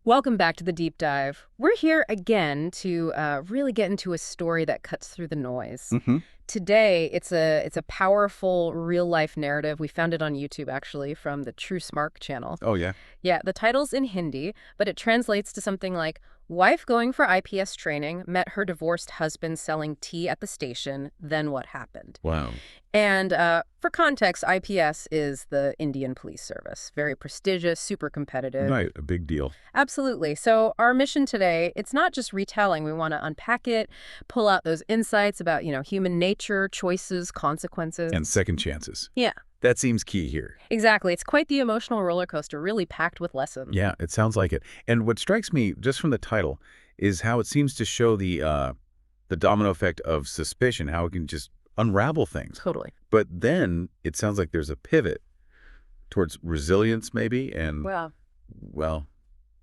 Welcome back to the deep dive. We're here again to really get into a story that cuts through the noise. Hmm. Today, it's a powerful real life narrative. We found it on YouTube actually from the True Smart channel. Oh, yeah. Yeah, the title's in Hindi, but it translates to something like wife going for IPS training, met her divorced husband selling tea at the station, then what happened? Wow. And for context, IPS is the Indian Police Service. Very prestigious, super competitive. Right. A big deal. Absolutely. So our mission today, it's not just retelling. We want to unpack it, pull out those insights about, human nature, choices, consequences. And second chances. Yeah, That seems key here. exactly. It's quite the emotional roller coaster, really packed with lessons. Yeah, it sounds like it. And what strikes me just from the title is how it seems to show the domino effect of suspicion, how it can just unravel things. Totally. But then it sounds like there's a pivot towards resilience maybe and, Wow. well,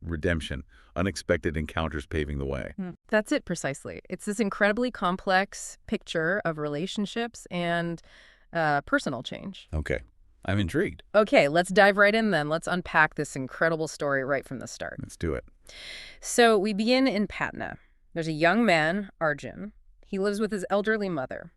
redemption. Unexpected encounters paving the way. That's it precisely. It's this incredibly complex picture of relationships and personal change. Okay. I'm intrigued. Okay, let's dive right in then. Let's unpack this incredible story right from the start. Let's do it. So we begin in Patna. There's a young man, Arjun. He lives with his elderly mother.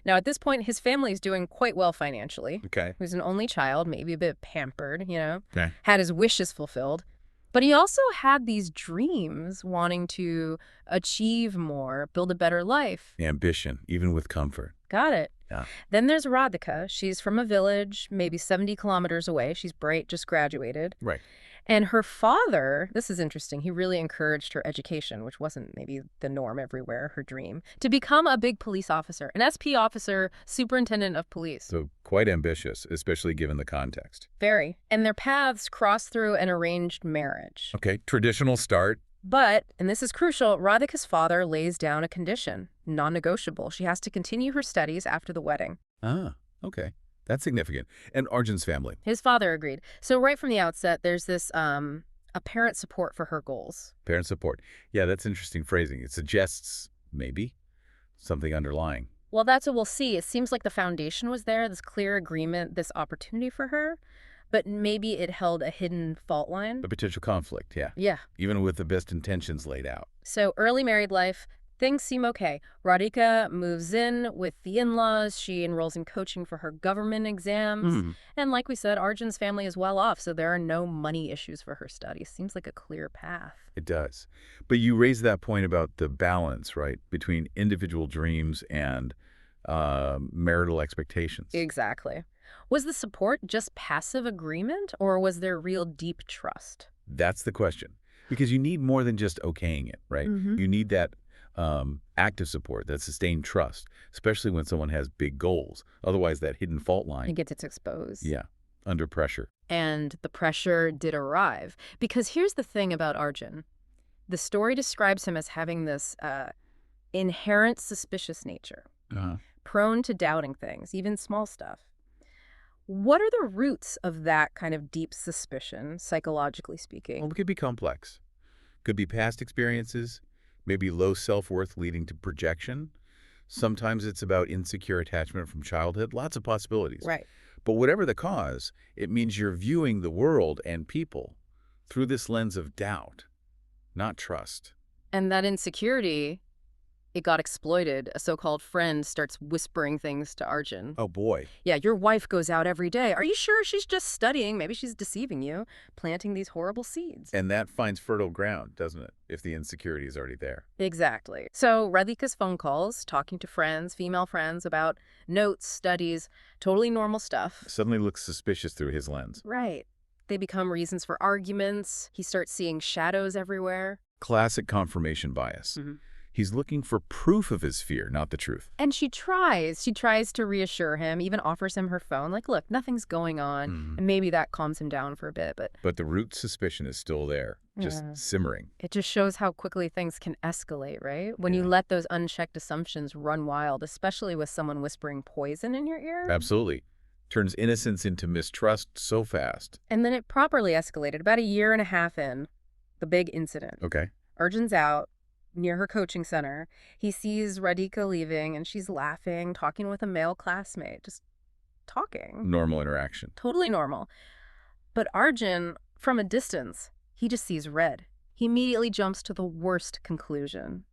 Now, at this point, his family is doing quite well financially. Okay. He was an only child, maybe a bit pampered, Okay. had his wishes fulfilled. But he also had these dreams wanting to achieve more, build a better life. Ambition, even with comfort. Got it. Yeah. Then there's Radhika. She's from a village, maybe 70 kilometers away. She's bright, just graduated. Right. And her father, this is interesting, he really encouraged her education, which wasn't maybe the norm everywhere, her dream, to become a big police officer, an SP officer, superintendent of police. So quite ambitious, especially given the context. Very. And their paths cross through an arranged marriage. Okay, traditional start. But, and this is crucial, Radhika's father lays down a condition, non-negotiable. She has to continue her studies after the wedding. Ah, okay. That's significant. And Arjun's family. His father agreed. So right from the outset, there's this apparent support for her goals. Parent support. Yeah, that's interesting phrasing. It suggests, maybe, something underlying. Well, that's what we'll see. It seems like the foundation was there, this clear agreement, this opportunity for her, but maybe it held a hidden fault line. A potential conflict, yeah. Yeah. Even with the best intentions laid out. So early married life, things seem okay. Radhika moves in with the in-laws. She enrolls in coaching for her government exams. And like we said, Arjun's family is well off, so there are no money issues for her studies. Seems like a clear path. It does. But you raised that point about the balance, right, between individual dreams and marital expectations. Exactly. Was the support just passive agreement, or was there real deep trust? That's the question. Because you need more than just okaying it, right? You need that active support, that sustained trust, especially when someone has big goals. Otherwise, that hidden fault It line, gets its exposed. yeah, under pressure. And the pressure did arrive. Because here's the thing about Arjun. The story describes him as having this inherent suspicious nature, prone to doubting things, even small stuff. What are the roots of that kind of deep suspicion, psychologically speaking? Well, it could be complex. Could be past experiences, maybe low self-worth leading to projection. Sometimes it's about insecure attachment from childhood. Lots of possibilities. Right. But whatever the cause, it means you're viewing the world and people through this lens of doubt, not trust. And that insecurity, it got exploited. A so-called friend starts whispering things to Arjun. Oh, boy. Yeah, your wife goes out every day. Are you sure she's just studying? Maybe she's deceiving you, planting these horrible seeds. And that finds fertile ground, doesn't it, if the insecurity is already there? Exactly. So Radhika's phone calls, talking to friends, female friends about notes, studies, totally normal stuff. Suddenly looks suspicious through his lens. Right. They become reasons for arguments. He starts seeing shadows everywhere. Classic confirmation bias. He's looking for proof of his fear, not the truth. And she tries. She tries to reassure him, even offers him her phone. Like, look, nothing's going on. And maybe that calms him down for a bit, but But the root suspicion is still there, just simmering. it just shows how quickly things can escalate, right? When you Yeah. let those unchecked assumptions run wild, especially with someone whispering poison in your ear. Absolutely. Turns innocence into mistrust so fast. And then it properly escalated. About a year and a half in, the big incident. Okay. Arjun's out near her coaching center. He sees Radhika leaving, and she's laughing, talking with a male classmate, just talking. Normal interaction. Totally normal. But Arjun, from a distance, he just sees red. he immediately jumps to the worst conclusion.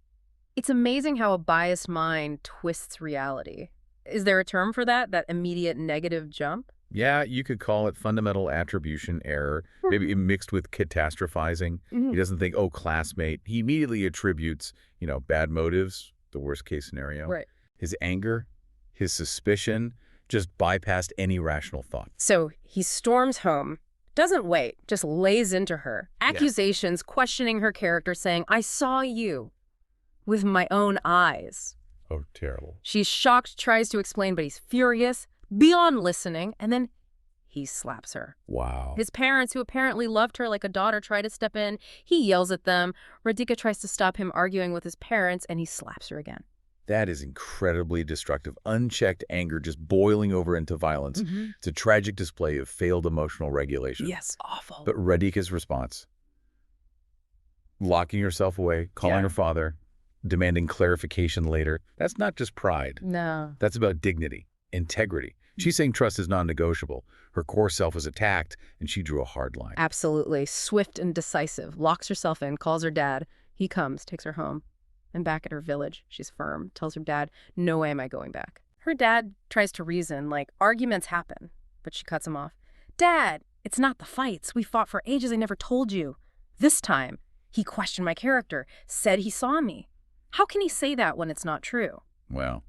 It's amazing how a biased mind twists reality. Is there a term for that immediate negative jump? Yeah, you could call it fundamental attribution error, maybe mixed with catastrophizing. He doesn't think, oh, classmate. He immediately attributes, bad motives, the worst case scenario. Right. His anger, his suspicion, just bypassed any rational thought. So he storms home, doesn't wait, just lays into her. Accusations, questioning her character, saying, I saw you with my own eyes. Oh, terrible. She's shocked, tries to explain, but he's furious, beyond listening, and then he slaps her. Wow. His parents, who apparently loved her like a daughter, try to step in. He yells at them. Radhika tries to stop him arguing with his parents, and he slaps her again. That is incredibly destructive. Unchecked anger just boiling over into violence. It's a tragic display of failed emotional regulation. Yes, awful. But Radhika's response, locking herself away, calling her father, demanding clarification later, that's not just pride. No. That's about dignity, integrity. She's saying trust is non-negotiable. Her core self was attacked, and she drew a hard line. Absolutely. Swift and decisive. Locks herself in, calls her dad. He comes, takes her home. And back at her village, she's firm, tells her dad, no way am I going back. Her dad tries to reason, like, arguments happen, but she cuts him off. Dad, it's not the fights. We fought for ages, I never told you. This time, he questioned my character, said he saw me. How can he say that when it's not true? Well,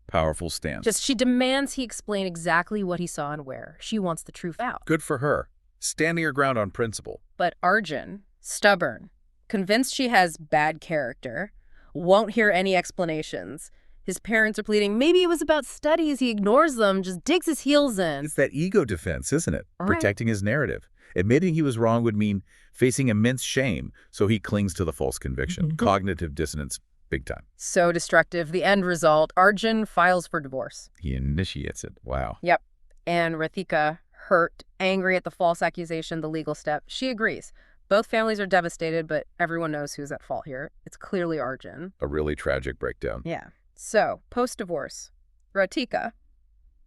powerful stance. She demands he explain exactly what he saw and where. She wants the truth out. Good for her. Standing her ground on principle. But Arjun, stubborn, convinced she has bad character, won't hear any explanations. His parents are pleading, maybe it was about studies. He ignores them, just digs his heels in. It's that ego defense, isn't it? All right. Protecting his narrative. Admitting he was wrong would mean facing immense shame, so he clings to the false conviction. Cognitive dissonance, big time. So destructive. The end result, Arjun files for divorce. He initiates it. Wow. Yep. And Radhika, hurt, angry at the false accusation, the legal step, she agrees. Both families are devastated, but everyone knows who's at fault here. It's clearly Arjun. A really tragic breakdown. Yeah. So, post-divorce, Radhika,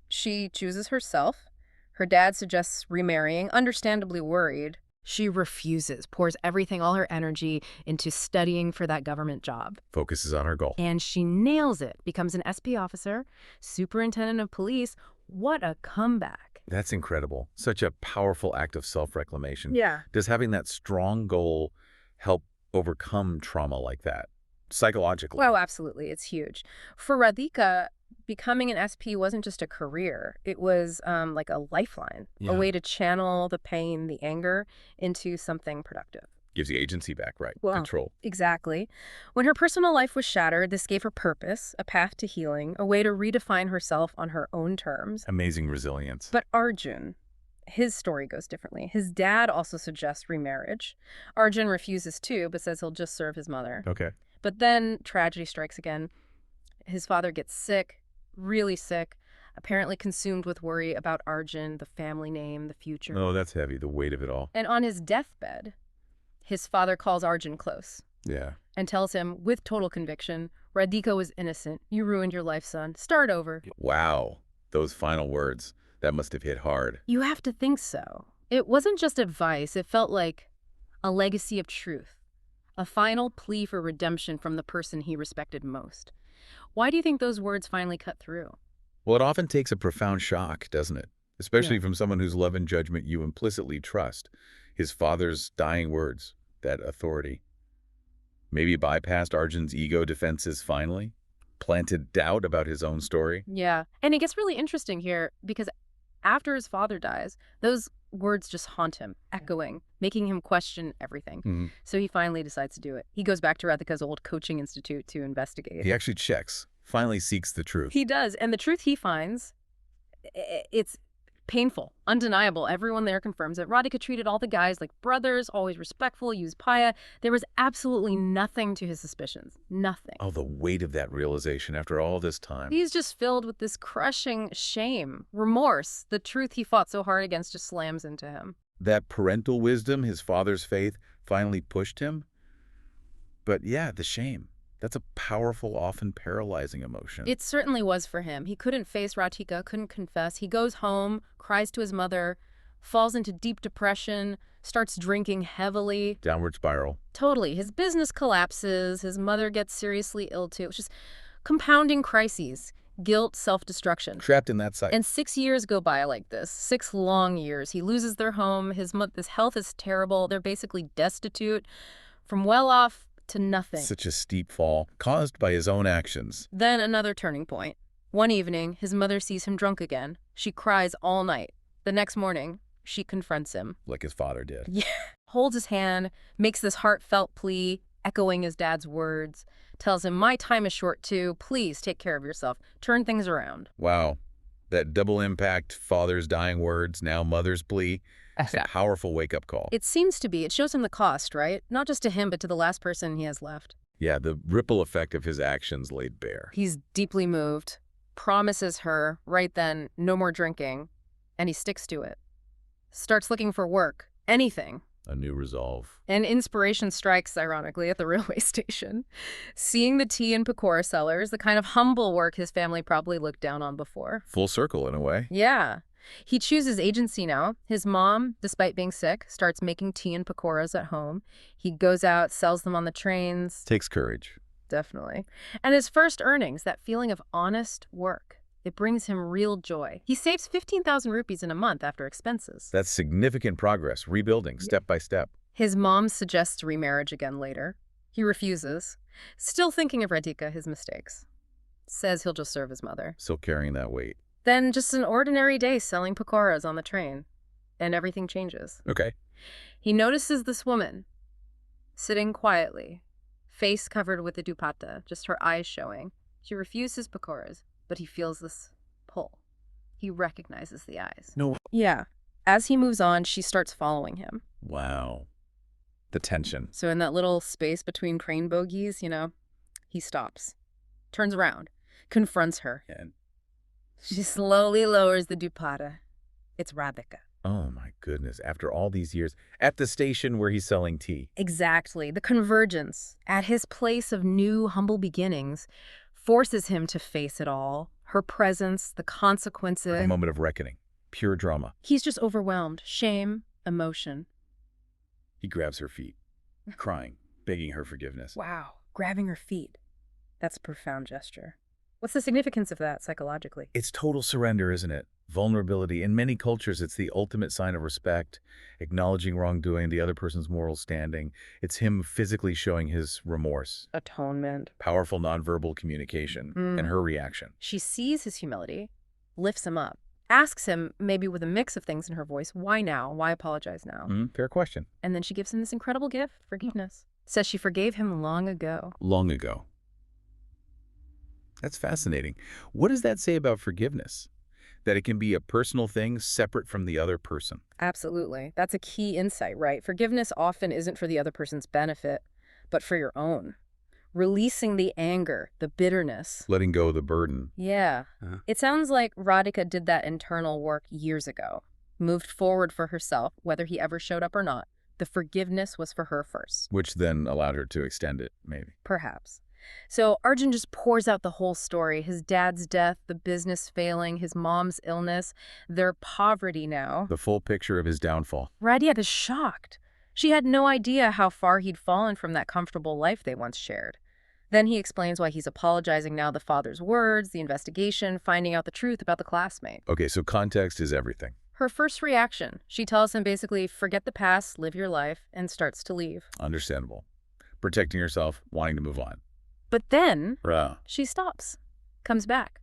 she chooses herself. Her dad suggests remarrying, understandably worried. She refuses, pours everything, all her energy, into studying for that government job. Focuses on her goal. And she nails it, becomes an SP officer, superintendent of police. What a comeback. That's incredible. Such a powerful act of self-reclamation. Yeah. Does having that strong goal help overcome trauma like that, psychologically? Well, absolutely. It's huge. For Radhika, becoming an SP wasn't just a career. It was like a lifeline, a way to channel the pain, the anger into something productive. Gives the agency back, right? Well, control. Exactly. When her personal life was shattered, this gave her purpose, a path to healing, a way to redefine herself on her own terms. Amazing resilience. But Arjun, his story goes differently. His dad also suggests remarriage. Arjun refuses too, but says he'll just serve his mother. Okay. But then tragedy strikes again. His father gets sick, really sick, apparently consumed with worry about Arjun, the family name, the future. Oh, that's heavy, the weight of it all. And on his deathbed, his father calls Arjun close. Yeah. And tells him, with total conviction, Radhika was innocent. You ruined your life, son. Start over. Wow. Those final words. That must have hit hard. You have to think so. It wasn't just advice. It felt like a legacy of truth. A final plea for redemption from the person he respected most. Why do you think those words finally cut through? Well, it often takes a profound shock, doesn't it? Especially from someone whose love and judgment you implicitly trust. His father's dying words, that authority. Maybe bypassed Arjun's ego defenses finally? Planted doubt about his own story? Yeah. And it gets really interesting here because after his father dies, those words just haunt him, echoing, making him question everything. So he finally decides to do it. He goes back to Radhika's old coaching institute to investigate. He actually checks, finally seeks the truth. He does. And the truth he finds, it's painful, undeniable. Everyone there confirms it. Radhika treated all the guys like brothers, always respectful, used Paya. There was absolutely nothing to his suspicions. Nothing. Oh, the weight of that realization after all this time. He's just filled with this crushing shame, remorse. The truth he fought so hard against just slams into him. That parental wisdom, his father's faith, finally pushed him. But yeah, the shame. That's a powerful, often paralyzing emotion. It certainly was for him. He couldn't face Radhika, couldn't confess. He goes home, cries to his mother, falls into deep depression, starts drinking heavily. Downward spiral. Totally. His business collapses. His mother gets seriously ill, too. It's just compounding crises. Guilt, self-destruction. Trapped in that cycle. And 6 years go by like this. 6 long years. He loses their home. His health is terrible. They're basically destitute. From well off to nothing. Such a steep fall, caused by his own actions. Then another turning point. One evening, his mother sees him drunk again. She cries all night. The next morning, she confronts him. Like his father did. Yeah. Holds his hand, makes this heartfelt plea, echoing his dad's words. Tells him, my time is short too. Please take care of yourself. Turn things around. Wow. That double impact, father's dying words, now mother's plea. It's a powerful wake-up call. It seems to be. It shows him the cost, right? Not just to him, but to the last person he has left. Yeah, the ripple effect of his actions laid bare. He's deeply moved, promises her right then no more drinking, and he sticks to it. Starts looking for work, anything. A new resolve. And inspiration strikes, ironically, at the railway station. Seeing the tea and pakora sellers, the kind of humble work his family probably looked down on before. Full circle, in a way. Yeah. He chooses agency now. His mom, despite being sick, starts making tea and pakoras at home. He goes out, sells them on the trains. Takes courage. Definitely. And his first earnings, that feeling of honest work. It brings him real joy. He saves 15,000 rupees in a month after expenses. That's significant progress, rebuilding step by step. His mom suggests remarriage again later. He refuses, still thinking of Radhika, his mistakes. Says he'll just serve his mother. Still carrying that weight. Then just an ordinary day selling pakoras on the train. And everything changes. Okay. He notices this woman, sitting quietly, face covered with a dupatta, just her eyes showing. She refuses pakoras. But he feels this pull. He recognizes the eyes. No. Yeah. As he moves on, she starts following him. Wow. The tension. So in that little space between crane bogies, he stops, turns around, confronts her. And she slowly lowers the dupatta. It's Radhika. Oh my goodness. After all these years, at the station where he's selling tea. Exactly. The convergence at his place of new, humble beginnings forces him to face it all. Her presence, the consequences. A moment of reckoning. Pure drama. He's just overwhelmed. Shame, emotion. He grabs her feet, crying, begging her forgiveness. Wow. Grabbing her feet. That's a profound gesture. What's the significance of that psychologically? It's total surrender, isn't it? Vulnerability. In many cultures, it's the ultimate sign of respect, acknowledging wrongdoing, the other person's moral standing. It's him physically showing his remorse. Atonement. Powerful nonverbal communication, and her reaction. She sees his humility, lifts him up, asks him, maybe with a mix of things in her voice, why now? Why apologize now? Fair question. And then she gives him this incredible gift, forgiveness. Says she forgave him long ago. Long ago. That's fascinating. What does that say about forgiveness? That it can be a personal thing separate from the other person. Absolutely. That's a key insight, right? Forgiveness often isn't for the other person's benefit, but for your own. Releasing the anger, the bitterness. Letting go of the burden. Yeah. It sounds like Radhika did that internal work years ago. Moved forward for herself, whether he ever showed up or not. The forgiveness was for her first. Which then allowed her to extend it, maybe. Perhaps. So Arjun just pours out the whole story. His dad's death, the business failing, his mom's illness, their poverty now. The full picture of his downfall. Radhika is shocked. She had no idea how far he'd fallen from that comfortable life they once shared. Then he explains why he's apologizing now, the father's words, the investigation, finding out the truth about the classmate. Okay, so context is everything. Her first reaction, she tells him basically, forget the past, live your life, and starts to leave. Understandable. Protecting herself, wanting to move on. But then, Bruh. she stops, comes back.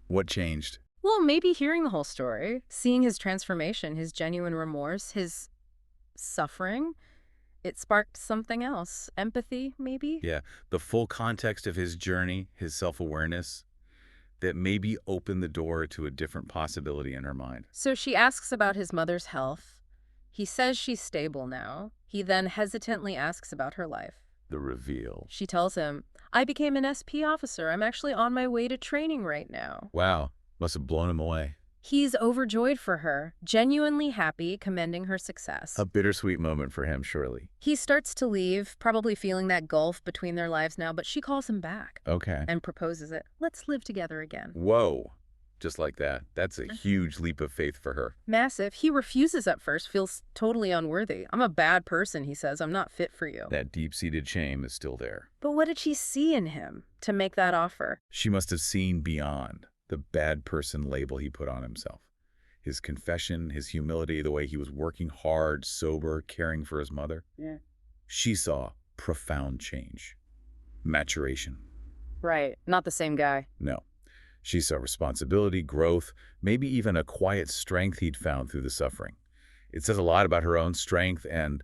What changed? Well, maybe hearing the whole story, seeing his transformation, his genuine remorse, his suffering, it sparked something else. Empathy, maybe? Yeah, the full context of his journey, his self-awareness, that maybe opened the door to a different possibility in her mind. So she asks about his mother's health. He says she's stable now. He then hesitantly asks about her life. The reveal. She tells him, I became an SP officer. I'm actually on my way to training right now. Wow, must have blown him away. He's overjoyed for her, genuinely happy, commending her success. A bittersweet moment for him, surely. He starts to leave, probably feeling that gulf between their lives now, but she calls him back. Okay. And proposes it. Let's live together again. Whoa. just like that. That's a huge leap of faith for her. Massive. He refuses at first, feels totally unworthy. I'm a bad person, he says. I'm not fit for you. That deep-seated shame is still there. But what did she see in him to make that offer? She must have seen beyond the bad person label he put on himself. His confession, his humility, the way he was working hard, sober, caring for his mother. Yeah. She saw profound change. Maturation. Right. Not the same guy. No. She saw responsibility, growth, maybe even a quiet strength he'd found through the suffering. It says a lot about her own strength and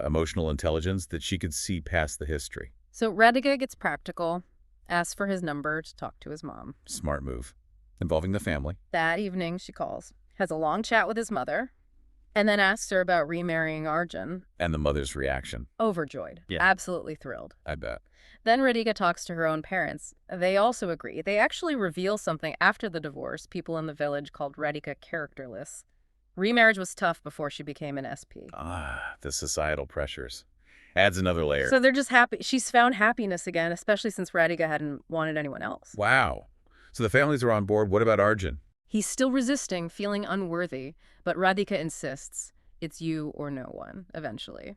emotional intelligence that she could see past the history. So Radhika gets practical, asks for his number to talk to his mom. Smart move. Involving the family. That evening, she calls, has a long chat with his mother, and then asks her about remarrying Arjun. And the mother's reaction. Overjoyed. Yeah. Absolutely thrilled. I bet. Then Radhika talks to her own parents. They also agree. They actually reveal something after the divorce people in the village called Radhika characterless. Remarriage was tough before she became an SP. The societal pressures. Adds another layer. So they're just happy. She's found happiness again, especially since Radhika hadn't wanted anyone else. Wow. So the families are on board. What about Arjun? He's still resisting, feeling unworthy, but Radhika insists it's you or no one, eventually.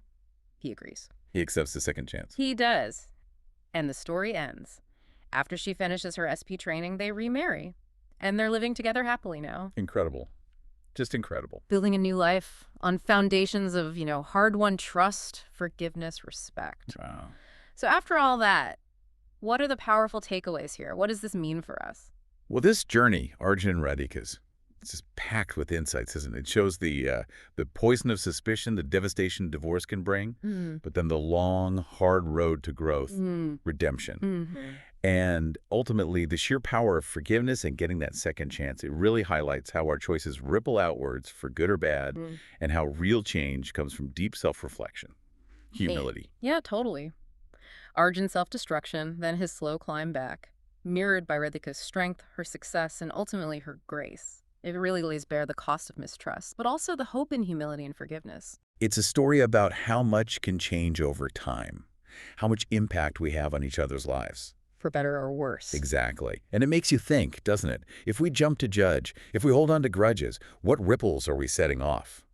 He agrees. He accepts the second chance. He does. And the story ends. After she finishes her SP training, they remarry. And they're living together happily now. Incredible. Just incredible. Building a new life on foundations of, hard-won trust, forgiveness, respect. Wow. So after all that, what are the powerful takeaways here? What does this mean for us? Well, this journey, Arjun and Radhika's, it's just packed with insights, isn't it? It shows the poison of suspicion, the devastation divorce can bring, but then the long, hard road to growth, redemption. And ultimately, the sheer power of forgiveness and getting that second chance, it really highlights how our choices ripple outwards for good or bad, and how real change comes from deep self-reflection, humility. Yeah, totally. Arjun's self-destruction, then his slow climb back, mirrored by Radhika's strength, her success, and ultimately her grace. It really lays bare the cost of mistrust, but also the hope in humility and forgiveness. It's a story about how much can change over time, how much impact we have on each other's lives. For better or worse. Exactly. And it makes you think, doesn't it? If we jump to judge, if we hold on to grudges, what ripples are we setting off?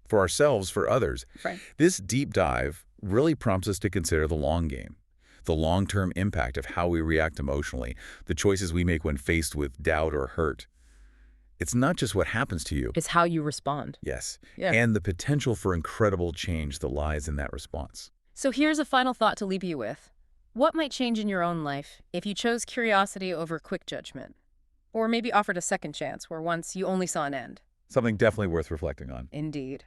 For ourselves, for others. Right. This deep dive really prompts us to consider the long game, the long-term impact of how we react emotionally, the choices we make when faced with doubt or hurt. It's not just what happens to you. It's how you respond. Yes. Yeah. And the potential for incredible change that lies in that response. So here's a final thought to leave you with. What might change in your own life if you chose curiosity over quick judgment? Or maybe offered a second chance where once you only saw an end? Something definitely worth reflecting on. Indeed.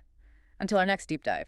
Until our next deep dive.